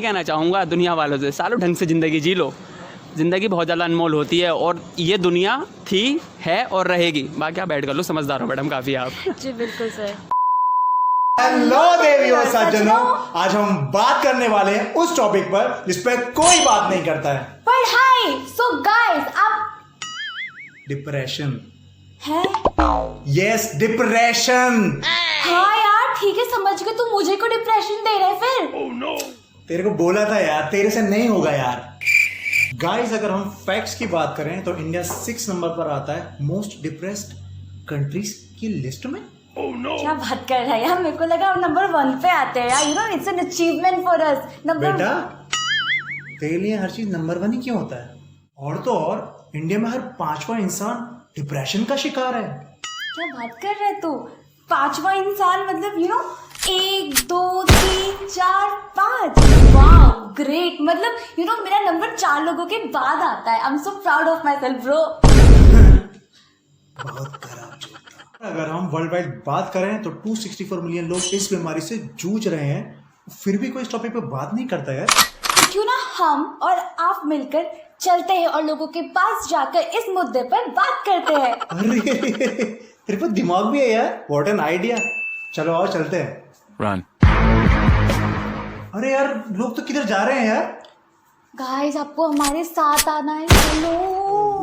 कहना चाहूँगा दुनिया वालों से, सालों ढंग से ज़िंदगी जी लो। ज़िंदगी बहुत ज़्यादा अनमोल होती है और ये दुनिया थी, है और रहेगी। बाकी आप बैठ कर लो, समझदार हो मैडम काफ़ी आप। जी बिल्कुल सर। हेलो देवियों सज्जनों, आज हम बात करने वाले हैं उस टॉपिक पर जिस पर कोई बात नहीं करता है, पढ़ाई। सो गाइस आप डिप्रेशन। है? Yes, depression. हाँ यार ठीक है, समझ गए। तू मुझे को डिप्रेशन दे रहा है फिर? तेरे को बोला था यार, तेरे से नहीं होगा यार। गाइस, अगर हम फैक्ट्स की बात करें तो इंडिया 6 नंबर पर आता है मोस्ट डिप्रेस्ड कंट्रीज की लिस्ट में। क्या बात कर रहा है यार, मेरे को लगा हम नंबर 1 पे आते हैं यार। You know it's an achievement for us. बेटा, तेरे लिए हर चीज नंबर 1 ही क्यों होता है? और तो और इंडिया में हर 5वां इंसान डिप्रेशन का शिकार है। क्या बात कर रहा है तू? 5वां इंसान मतलब यू नो 1 2 3 4 5। Wow great. मतलब यू नो मेरा नंबर 4 लोगों के बाद आता है। I am so proud of my self bro. बहुत खराब जोक था। अगर हम वर्ल्ड वाइड बात करें तो 264 मिलियन लोग इस बीमारी से जूझ रहे हैं, फिर भी कोई इस टॉपिक पे बात नहीं करता यार। क्यों ना हम और आप मिलकर चलते हैं और लोगों के पास जाकर इस मुद्दे पर बात करते हैं। अरे तेरे पास दिमाग भी है यार, व्हाट एन आइडिया। चलो आओ चलते हैं। Run. अरे यार, लोग तो किधर जा रहे हैं यार? गाइस आपको हमारे साथ आना है, चलो।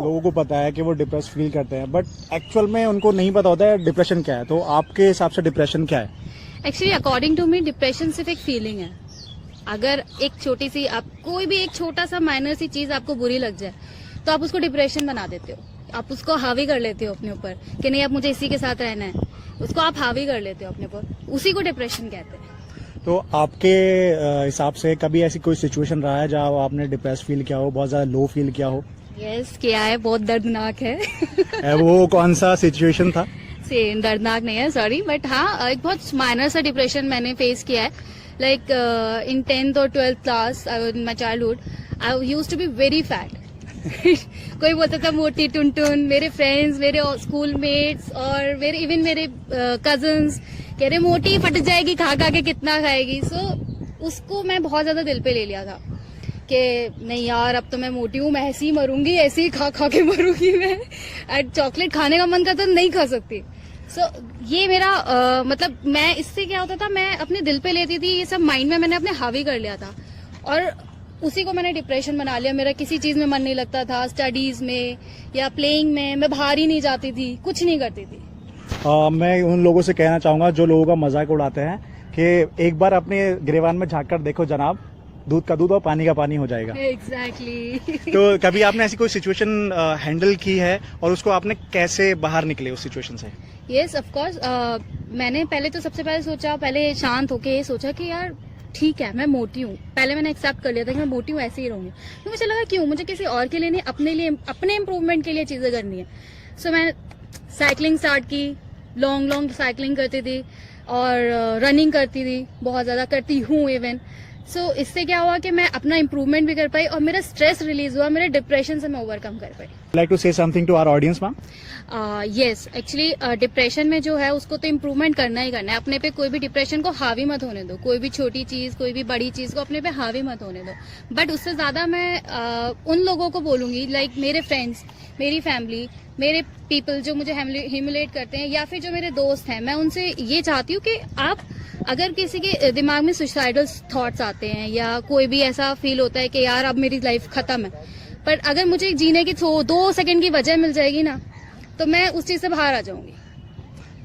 लोगों को पता है कि वो डिप्रेस फील करते हैं, बट एक्चुअल में उनको नहीं पता होता है डिप्रेशन क्या है। तो आपके हिसाब से डिप्रेशन क्या है? Actually according to me depression सिर्फ एक फीलिंग है। अगर एक छोटी सी आप कोई भी एक छोटा सा माइनर सी चीज आपको बुरी लग जाए तो आप उसको डिप्रेशन बना देते हो, आप उसको हावी कर लेते हो अपने ऊपर कि नहीं अब मुझे इसी के साथ रहना है, उसको आप हावी कर लेते हो अपने ऊपर, उसी को डिप्रेशन कहते हैं। तो आपके हिसाब से कभी ऐसी कोई सिचुएशन रहा है जहाँ आपने डिप्रेस फील किया हो, बहुत ज्यादा लो फील किया हो? यस किया है, बहुत दर्दनाक है। वो कौन सा सिचुएशन था? सेम दर्दनाक नहीं है, सॉरी, बट हाँ एक बहुत माइनर सा डिप्रेशन मैंने फेस किया है। लाइक इन 10th और 12th class in my childhood I used to be very fat. कोई बोलता था मोटी टुनटुन, मेरे फ्रेंड्स, मेरे स्कूल मेट्स और मेरे कजन्स कह रहे मोटी फट जाएगी, खा खा के कितना खाएगी। सो उसको मैं बहुत ज्यादा दिल पे ले लिया था कि नहीं यार अब तो मैं मोटी हूँ, मैं ऐसे ही मरूंगी, ऐसे ही खा खा के मरूंगी मैं। एंड चॉकलेट खाने का मन करता तो नहीं खा सकती। सो ये मेरा मतलब मैं इससे क्या होता था, मैं अपने दिल पे लेती थी, ये सब माइंड में मैंने अपने हावी कर लिया था और उसी को मैंने डिप्रेशन बना लिया। मेरा किसी चीज में मन नहीं लगता था, स्टडीज में या प्लेइंग में, मैं बाहर ही नहीं जाती थी, कुछ नहीं करती थी। मैं उन लोगों से कहना चाहूंगा जो लोगों का मजाक उड़ाते हैं कि एक बार अपने गिरेबान में झांक कर देखो जनाब, दूध का दूध और पानी का पानी हो जाएगा। एग्जैक्टली। तो कभी आपने ऐसी कोई सिचुएशन हैंडल की है और उसको आपने कैसे बाहर निकले उस सिचुएशन से? Yes of course. मैंने पहले तो सबसे पहले सोचा, पहले शांत होके ये सोचा कि यार ठीक है मैं मोटी हूँ। पहले मैंने एक्सेप्ट कर लिया था कि मैं मोटी हूँ, ऐसे ही रहूंगी। तो मुझे लगा क्यों, मुझे किसी और के लिए नहीं, अपने लिए, अपने इम्प्रूवमेंट के लिए चीजें करनी है। सो मैंने साइकिलिंग स्टार्ट की, लॉन्ग साइकिलिंग करती थी और रनिंग करती थी, बहुत ज्यादा करती हूँ इवन। सो इससे क्या हुआ कि मैं अपना इम्प्रूवमेंट भी कर पाई और मेरा स्ट्रेस रिलीज हुआ, मेरे डिप्रेशन से मैं ओवरकम कर पाई। Like to say something to our audience ma'am? Yes actually depression में जो है उसको तो इम्प्रूवमेंट करना ही करना है। अपने पे कोई भी डिप्रेशन को हावी मत होने दो, कोई भी छोटी चीज, कोई भी बड़ी चीज को अपने पे हावी मत होने दो। बट उससे ज्यादा मैं उन लोगों को बोलूंगी, लाइक मेरे फ्रेंड्स, मेरी फैमिली, मेरे पीपल जो मुझे ह्यूमिलेट करते हैं या फिर जो मेरे दोस्त हैं, मैं उनसे ये चाहती हूँ कि आप अगर किसी के दिमाग में सुसाइडल थॉट्स आते हैं या कोई भी ऐसा फील होता है कि यार अब मेरी लाइफ खत्म है, पर अगर मुझे जीने की 2 सेकंड की वजह मिल जाएगी ना तो मैं उस चीज से बाहर आ जाऊंगी।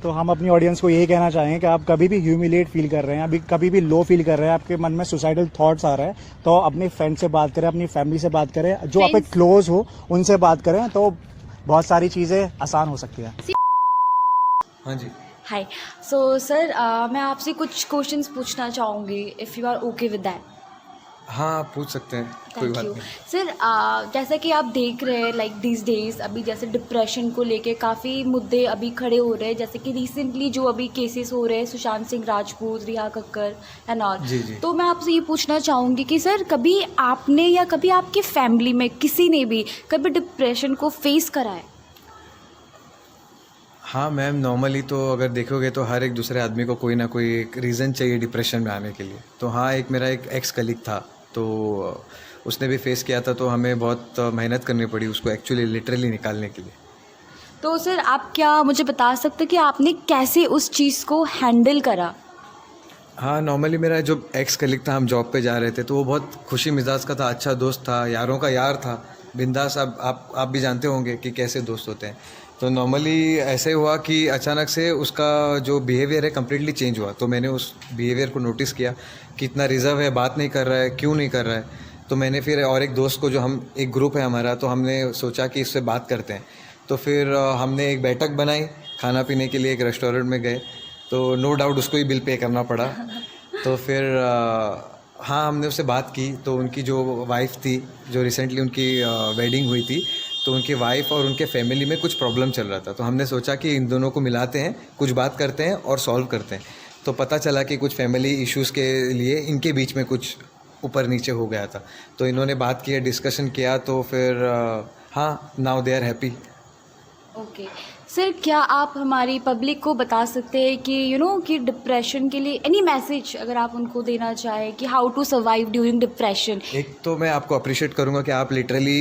तो हम अपनी ऑडियंस को यही कहना चाहेंगे कि आप कभी भी ह्यूमिलेट फील कर रहे हैं, अभी कभी भी लो फील कर रहे हैं, आपके मन में सुसाइडल थॉट्स आ रहे हैं, तो अपने फ्रेंड से बात करें, अपनी फैमिली से बात करें, जो आपके क्लोज हो उनसे बात करें, तो बहुत सारी चीजें आसान हो सकती है। हाँ जी। हाय। सो सर मैं आपसे कुछ क्वेश्चंस पूछना चाहूंगी, if you are okay with that. हाँ पूछ सकते हैं, कोई बात नहीं। सर जैसा कि आप देख रहे हैं लाइक दिस डेज अभी जैसे डिप्रेशन को लेके काफ़ी मुद्दे अभी खड़े हो रहे हैं, जैसे कि रिसेंटली जो अभी केसेस हो रहे हैं सुशांत सिंह राजपूत, रिया कक्कर एंड ऑल। जी जी। तो मैं आपसे ये पूछना चाहूँगी कि सर कभी आपने या कभी आपकी फैमिली में किसी ने भी कभी डिप्रेशन को फेस करा है? हाँ मैम, नॉर्मली तो अगर देखोगे तो हर एक दूसरे आदमी को कोई ना कोई एक रीज़न चाहिए डिप्रेशन में आने के लिए। तो हाँ, एक मेरा एक एक्स कलीग था तो उसने भी फेस किया था, तो हमें बहुत मेहनत करनी पड़ी उसको एक्चुअली लिटरली निकालने के लिए। तो सर आप क्या मुझे बता सकते हैं कि आपने कैसे उस चीज़ को हैंडल करा? हाँ, नॉर्मली मेरा जो एक्स कलीग था, हम जॉब पे जा रहे थे, तो वो बहुत खुशी मिजाज का था, अच्छा दोस्त था, यारों का यार था, बिंदास। आप भी जानते होंगे कि कैसे दोस्त होते हैं। तो नॉर्मली ऐसे हुआ कि अचानक से उसका जो बिहेवियर है कम्प्लीटली चेंज हुआ। तो मैंने उस बिहेवियर को नोटिस किया कि इतना रिजर्व है, बात नहीं कर रहा है, क्यों नहीं कर रहा है। तो मैंने फिर और एक दोस्त को, जो हम एक ग्रुप है हमारा, तो हमने सोचा कि इससे बात करते हैं। तो फिर हमने एक बैठक बनाई, खाना पीने के लिए एक रेस्टोरेंट में गए। तो नो डाउट उसको ही बिल पे करना पड़ा। तो फिर हाँ, हमने उससे बात की। तो उनकी जो वाइफ थी, जो रिसेंटली उनकी वेडिंग हुई थी, तो उनकी वाइफ और उनके फैमिली में कुछ प्रॉब्लम चल रहा था। तो हमने सोचा कि इन दोनों को मिलाते हैं, कुछ बात करते हैं और सॉल्व करते हैं। तो पता चला कि कुछ फैमिली इश्यूज़ के लिए इनके बीच में कुछ ऊपर नीचे हो गया था। तो इन्होंने बात किया, डिस्कशन किया, तो फिर हाँ, now they are happy. Okay sir, क्या आप हमारी पब्लिक को बता सकते हैं कि कि डिप्रेशन के लिए एनी मैसेज अगर आप उनको देना चाहें कि how to survive during depression? एक तो मैं आपको अप्रिशिएट करूँगा कि आप literally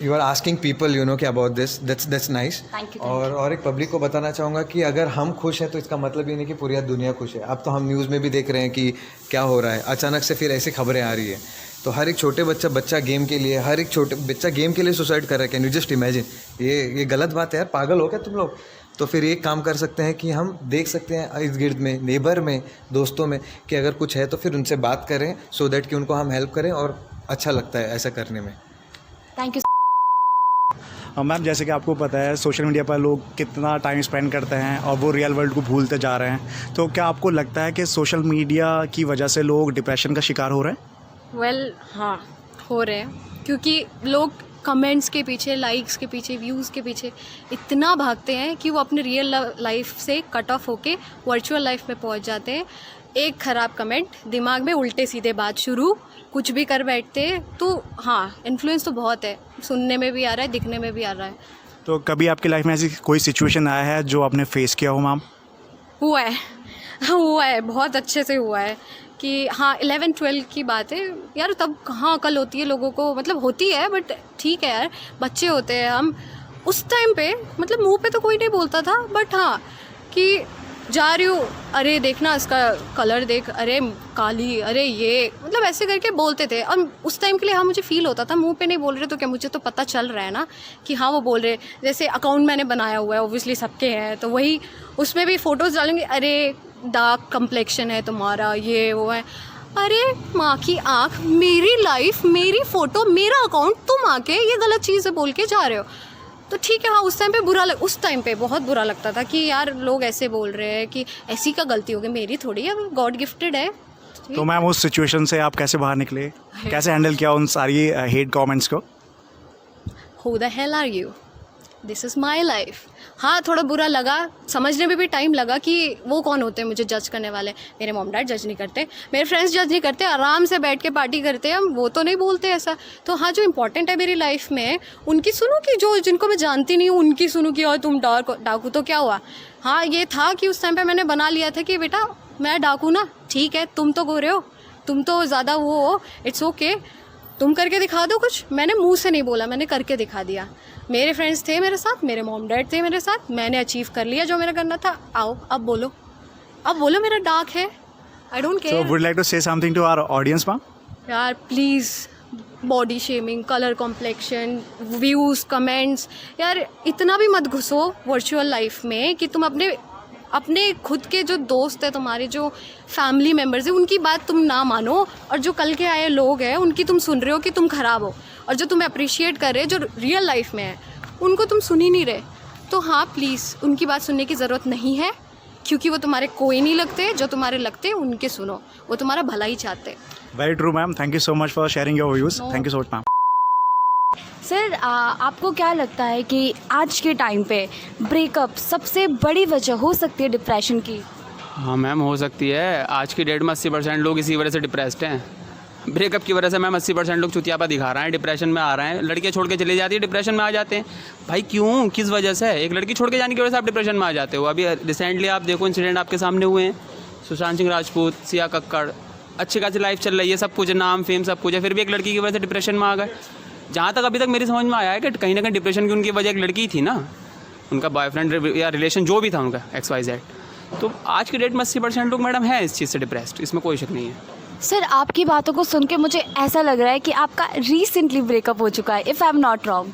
you are asking people कि about this, that's nice. Thank you. और एक पब्लिक को बताना चाहूँगा कि अगर हम खुश हैं तो इसका मतलब ये नहीं कि पूरी दुनिया खुश है। अब तो हम न्यूज़ में भी देख रहे हैं कि क्या हो रहा है, अचानक से फिर ऐसी खबरें आ रही है। तो हर एक छोटे बच्चा गेम के लिए, हर एक छोटे बच्चा गेम के लिए सुसाइड कर रहा है। Can you just imagine? ये गलत बात है यार, पागल हो क्या तुम लोग? तो फिर एक काम कर सकते हैं कि हम देख सकते हैं इर्द गिर्द में, नेबर में, दोस्तों में, कि अगर कुछ है तो फिर उनसे बात करें, सो दैट कि उनको हम हेल्प करें, और अच्छा लगता है ऐसा करने में। Thank you. मैम, जैसे कि आपको पता है सोशल मीडिया पर लोग कितना टाइम स्पेंड करते हैं और वो रियल वर्ल्ड को भूलते जा रहे हैं। तो क्या आपको लगता है कि सोशल मीडिया की वजह से लोग डिप्रेशन का शिकार हो रहे हैं? वेल हाँ, हो रहे हैं, क्योंकि लोग कमेंट्स के पीछे, लाइक्स के पीछे, व्यूज़ के पीछे इतना भागते हैं कि वो अपने रियल लाइफ से कट ऑफ होके वर्चुअल लाइफ में पहुंच जाते हैं। एक ख़राब कमेंट, दिमाग में उल्टे सीधे बात शुरू, कुछ भी कर बैठते हैं। तो हाँ, इन्फ्लुएंस तो बहुत है, सुनने में भी आ रहा है, दिखने में भी आ रहा है। तो कभी आपकी लाइफ में ऐसी कोई सिचुएशन आया है जो आपने फेस किया हो मैम? हुआ है, बहुत अच्छे से हुआ है। कि हाँ, 11-12 की बात है यार, तब कहाँ अकल होती है लोगों को, मतलब होती है बट ठीक है यार, बच्चे होते हैं हम। उस टाइम पे मतलब मुंह पे तो कोई नहीं बोलता था, बट हाँ कि जा रही हूँ, अरे देखना इसका कलर देख, अरे काली, अरे ये, मतलब ऐसे करके बोलते थे। और उस टाइम के लिए हाँ, मुझे फील होता था, मुंह पे नहीं बोल रहे तो क्या, मुझे तो पता चल रहा है ना कि हाँ वो बोल रहे। जैसे अकाउंट मैंने बनाया हुआ है, ओब्वियसली सबके हैं, तो वही उसमें भी फ़ोटोज़ डालेंगे, अरे डार्क कम्प्लेक्शन है तुम्हारा, ये वो है। अरे माँ की आँख, मेरी लाइफ, मेरी फ़ोटो, मेरा अकाउंट, तुम आके ये गलत चीज़ें बोल के जा रहे हो। तो ठीक है हाँ, उस टाइम पे उस टाइम पे बहुत बुरा लगता था कि यार लोग ऐसे बोल रहे हैं, कि ऐसी का गलती होगी, मेरी थोड़ी है, गॉड गिफ्टेड है। तो मैम, उस सिचुएशन से आप कैसे बाहर निकले, कैसे हैंडल किया उन सारी हेट कमेंट्स को? Who the hell are you? This is my life. हाँ, थोड़ा बुरा लगा, समझने में भी टाइम लगा कि वो कौन होते हैं मुझे जज करने वाले। मेरे मॉम डैड जज नहीं करते, मेरे फ्रेंड्स जज नहीं करते, आराम से बैठ के पार्टी करते हैं हम, वो तो नहीं बोलते ऐसा। तो हाँ, जो इंपॉर्टेंट है मेरी लाइफ में उनकी सुनूँ, कि जो जिनको मैं जानती नहीं हूँ उनकी सुनूँ कि यार तुम डाकू, तो क्या हुआ। हाँ, ये था कि उस टाइम पर मैंने बना लिया था कि बेटा मैं डाकू ना, ठीक है, तुम तो गोरे हो, तुम तो ज़्यादा वो हो, इट्स ओके, तुम करके दिखा दो कुछ। मैंने मुंह से नहीं बोला, मैंने करके दिखा दिया। मेरे फ्रेंड्स थे मेरे साथ, मेरे मॉम डैड थे मेरे साथ, मैंने अचीव कर लिया जो मेरा करना था। आओ अब बोलो मेरा डार्क है, I don't care. So would you like to say something to our audience, ma'am? यार please, body shaming, colour complexion, views, comments, यार इतना भी मत घुसो वर्चुअल लाइफ में कि तुम अपने खुद के जो दोस्त है, तुम्हारे जो फैमिली मेम्बर्स हैं, उनकी बात तुम ना मानो, और जो कल के आए लोग हैं उनकी तुम सुन रहे हो कि तुम ख़राब हो, और जो तुम्हें अप्रिशिएट कर रहे हैं, जो रियल लाइफ में है, उनको तुम सुन ही नहीं रहे। तो हाँ, प्लीज़ उनकी बात सुनने की ज़रूरत नहीं है, क्योंकि वो तुम्हारे कोई नहीं लगते। जो तुम्हारे लगते हैं उनके सुनो, वो तुम्हारा भला ही चाहते हैं। Very true ma'am, thank you so much for sharing your views. Thank you so much ma'am. Sir आपको क्या लगता है कि आज के टाइम पे ब्रेकअप सबसे बड़ी वजह हो सकती है डिप्रेशन की? हाँ मैम, हो सकती है। आज की डेट में 80% लोग इसी वजह से डिप्रेस्ड हैं। ब्रेकअप की वजह से मैम 80% लोग चुतियापा दिखा रहे हैं, डिप्रेशन में आ रहे हैं। लड़कियाँ छोड़ के चली जाती है, डिप्रेशन में आ जाते हैं। भाई क्यों, किस वजह से? एक लड़की छोड़ के जाने की वजह से आप डिप्रेशन में आ जाते हो। अभी रिसेंटली आप देखो, इंसिडेंट आपके सामने हुए हैं, सुशांत सिंह राजपूत, सिया कक्कड़, अच्छी खासी लाइफ चल रही है, सब कुछ है, नाम फेम सब कुछ है, फिर भी एक लड़की की वजह से डिप्रेशन में आ गए। जहाँ तक अभी तक मेरी समझ में आया है कि कहीं ना कहीं डिप्रेशन की उनकी वजह एक लड़की थी ना, उनका बॉयफ्रेंड या रिलेशन जो भी था उनका XYZ। तो आज की डेट में 80% लोग मैडम हैं इस चीज़ से डिप्रेस्ड, इसमें कोई शक नहीं है। सर आपकी बातों को सुन के मुझे ऐसा लग रहा है कि आपका रिसेंटली ब्रेकअप हो चुका है, if I am not wrong.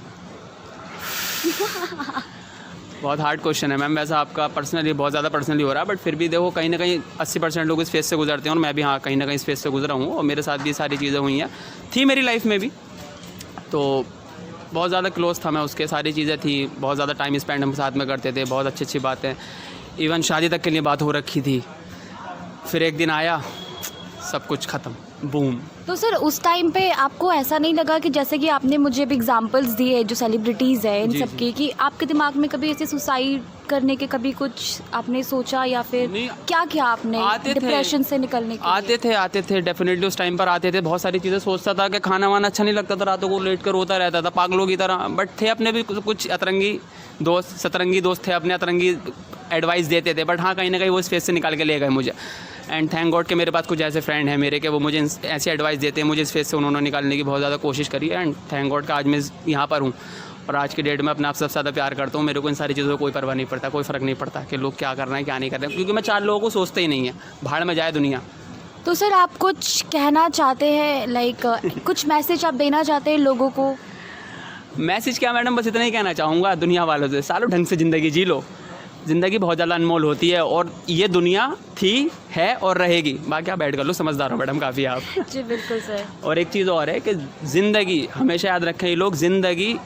बहुत हार्ड क्वेश्चन है मैम, वैसा आपका पर्सनली बहुत ज़्यादा पर्सनली हो रहा है, बट फिर भी देखो कहीं ना कहीं 80% लोग इस फेज से गुजरते हैं और मैं भी हाँ कहीं ना कहीं इस फेज से गुजरा हूँ और मेरे साथ भी सारी चीज़ें हुई हैं, थी मेरी लाइफ में भी। तो बहुत ज़्यादा क्लोज था मैं उसके, सारी चीज़ें थी, बहुत ज़्यादा टाइम स्पेंड हम साथ में करते थे, बहुत अच्छी अच्छी बातें, इवन शादी तक के लिए बात हो रखी थी। फिर एक दिन आया, सब कुछ ख़त्म, बूम। तो सर उस टाइम पे आपको ऐसा नहीं लगा कि जैसे कि आपने मुझे भी एग्जांपल्स दिए जो सेलिब्रिटीज़ हैं इन जी, सब की, कि आपके दिमाग में कभी ऐसे सुसाइड करने के कभी कुछ आपने सोचा या फिर नहीं, क्या किया आपने आते थे। डिप्रेशन से निकलने के लिए? आते थे डेफिनेटली उस टाइम पर आते थे, बहुत सारी चीज़ें सोचता था कि खाना वाना अच्छा नहीं लगता था, रातों को लेट कर रोता रहता था पागलों की तरह, बट थे अपने भी कुछ अतरंगी दोस्त, सतरंगी दोस्त थे अपने, अतरंगी एडवाइस देते थे, बट हाँ कहीं ना कहीं वो इस फेज से निकाल के ले गए मुझे। एंड थैंक गॉड कि मेरे पास कुछ ऐसे फ्रेंड हैं मेरे कि वो मुझे ऐसी एडवाइस देते हैं, मुझे इस फेज से उन्होंने निकालने की बहुत ज़्यादा कोशिश करी है। एंड थैंक गॉड का आज मैं यहाँ पर हूँ और आज की डेट में अपने आप सबसे ज़्यादा प्यार करता हूँ। मेरे को इन सारी चीज़ों को कोई परवाह नहीं पड़ता, कोई फ़र्क नहीं पड़ता कि लोग क्या कर रहे हैं क्या नहीं कर रहे हैं, क्योंकि मैं 4 लोगों को सोचते ही नहीं है, भाड़ में जाए दुनिया। तो सर आप कुछ कहना चाहते हैं, लाइक कुछ मैसेज आप देना चाहते हैं लोगों को? मैसेज क्या मैडम, बस इतना ही कहना चाहूँगा दुनिया वालों से, सालों ढंग से ज़िंदगी जी लो, ज़िंदगी बहुत ज़्यादा अनमोल होती है और ये दुनिया थी, है और रहेगी। बाकी आप बैठ कर लो, समझदार हो मैडम काफ़ी आप। जी बिल्कुल सर। और एक चीज़ और है कि ज़िंदगी हमेशा याद रखें ये लोग, ज़िंदगी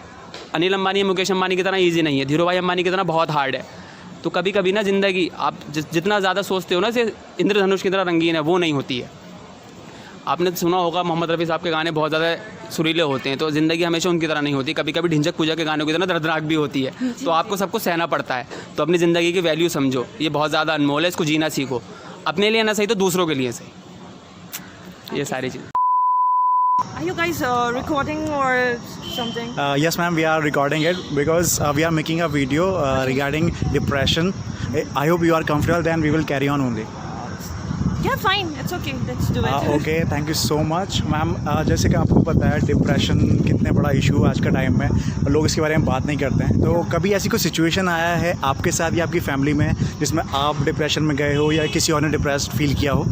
अनिल अंबानी या मुकेश अंबानी की तरह ईजी नहीं है, धीरू भाई अंबानी की तरह बहुत हार्ड है। तो कभी कभी ना ज़िंदगी आप जितना ज़्यादा सोचते हो ना से इंद्रधनुष की तरह रंगीन है, वो नहीं होती है। आपने सुना होगा मोहम्मद रफ़ी साहब के गाने बहुत ज़्यादा सुरीले होते हैं, तो ज़िंदगी हमेशा उनकी तरह नहीं होती, कभी कभी ढिंचक पूजा के गानों की तरह दर्दनाक भी होती है। तो आपको सबको सहना पड़ता है, तो अपनी ज़िंदगी की वैल्यू समझो, ये बहुत ज़्यादा अनमोल है, इसको जीना सीखो, अपने लिए ना सही तो दूसरों के लिए सही, ये सारी चीज़। Are you guys recording or something? Yes, ma'am, we are recording it because we are making a video regarding depression. I hope you are comfortable. Then we will carry on only. Yeah, fine. It's okay. Let's do it. Okay, thank you so much ma'am. जैसे कि आपको पता है depression कितने बड़ा issue है आज के टाइम में और लोग इसके बारे में बात नहीं करते हैं। तो कभी ऐसी कोई सिचुएशन आया है आपके साथ या आपकी फैमिली में जिसमें आप डिप्रेशन में गए हो या किसी और ने डिप्रेस्ड फील किया हो?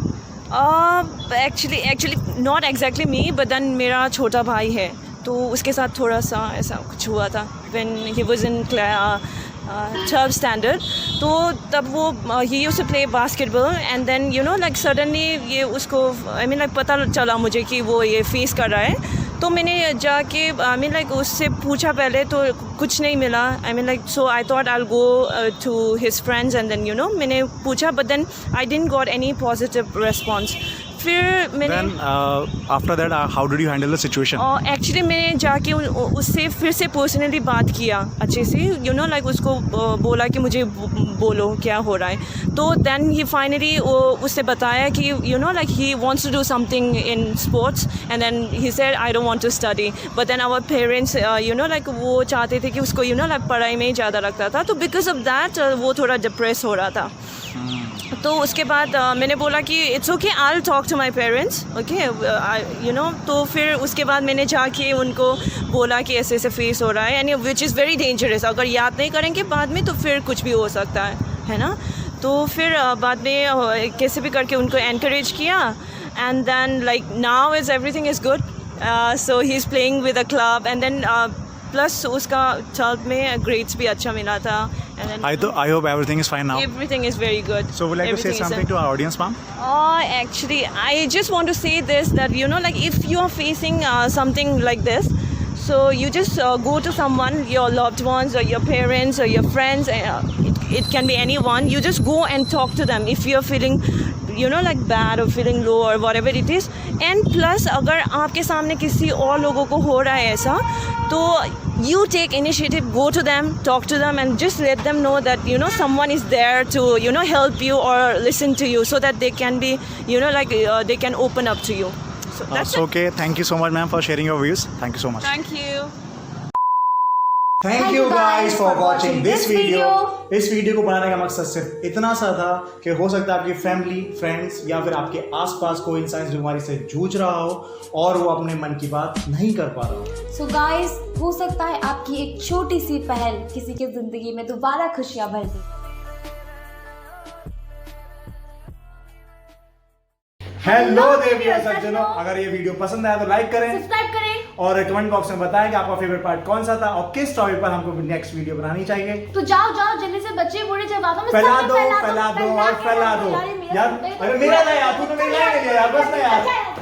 Actually, not exactly me, but then मेरा छोटा भाई है, तो उसके साथ थोड़ा सा ऐसा कुछ हुआ था when he was in 12th standard. तो तब वो he used to play basketball and then you know like suddenly ये उसको I mean like पता चला मुझे कि वो ये फेस कर रहा है। तो मैंने जाके I mean like उससे पूछा पहले, तो कुछ नहीं मिला। I mean like so I thought I'll go to his friends and then you know मैंने पूछा, but then I didn't got any positive response. फिर मैंने Then after that how did you handle the situation? Actually मैंने जाके उससे फिर से personally बात किया अच्छे से, यू नो लाइक उसको बोला कि मुझे बोलो क्या हो रहा है। तो देन ही फाइनली उससे बताया कि you know like he wants to do something in sports and then he said I don't want to study, but then our parents you know like वो चाहते थे कि उसको यू नो लाइक पढ़ाई में ही ज़्यादा लगता था, तो बिकॉज ऑफ दैट वो थोड़ा डिप्रेस हो रहा था। तो उसके बाद मैंने बोला कि it's okay, I will talk to my parents, okay you know. तो फिर उसके बाद मैंने जाके उनको बोला कि ऐसे ऐसे फेस हो रहा है and which is very dangerous, अगर याद नहीं करेंगे बाद में तो फिर कुछ भी हो सकता है ना। तो फिर बाद में कैसे भी करके उनको एनकरेज किया and then like now is everything is good, so he is playing with a club and then plus उसका 12th में ग्रेड्स भी अच्छा मिला था। And then I hope everything is fine now. everything is very good. So would you like to say Everything is something to our audience, ma'am? Actually, I just want to say this, that you know like if you are facing something like this, so you just go to someone, your loved ones or your parents or your friends, it can be anyone, you just go and talk to them if you are feeling you know like bad or feeling low or whatever it is. And plus अगर आपके सामने किसी और लोगों को हो रहा है ऐसा, तो you take initiative, go to them, talk to them and just let them know that you know someone is there to you know help you or listen to you, so that they can be you know like they can open up to you. So that's it. Okay, thank you so much, ma'am, for sharing your views. Thank you so much. Thank you. Thank you guys for watching this video. इस video को बनाने का मकसद सिर्फ इतना सा था कि हो सकता है आपकी फैमिली, फ्रेंड्स या फिर आपके आसपास कोई इंसान इस बीमारी से जूझ रहा हो और वो अपने मन की बात नहीं कर पा रहा हो। सो गाइस, हो सकता है आपकी एक छोटी सी पहल किसी की जिंदगी में दोबारा खुशियां भर दे। हेलो देवी और सज्जनों, अगर ये वीडियो पसंद आया तो लाइक करें, सब्सक्राइब करें और कमेंट बॉक्स में बताएं कि आपका फेवरेट पार्ट कौन सा था और किस टॉपिक पर हमको नेक्स्ट वीडियो बनानी चाहिए। तो जाओ जल्दी से बच्चे बूढ़े जवानों में फैला सब दो में और फैला दो। यार अरे मेरा ना यार, तूने मेरा नहीं लिया यार, बस ना यार।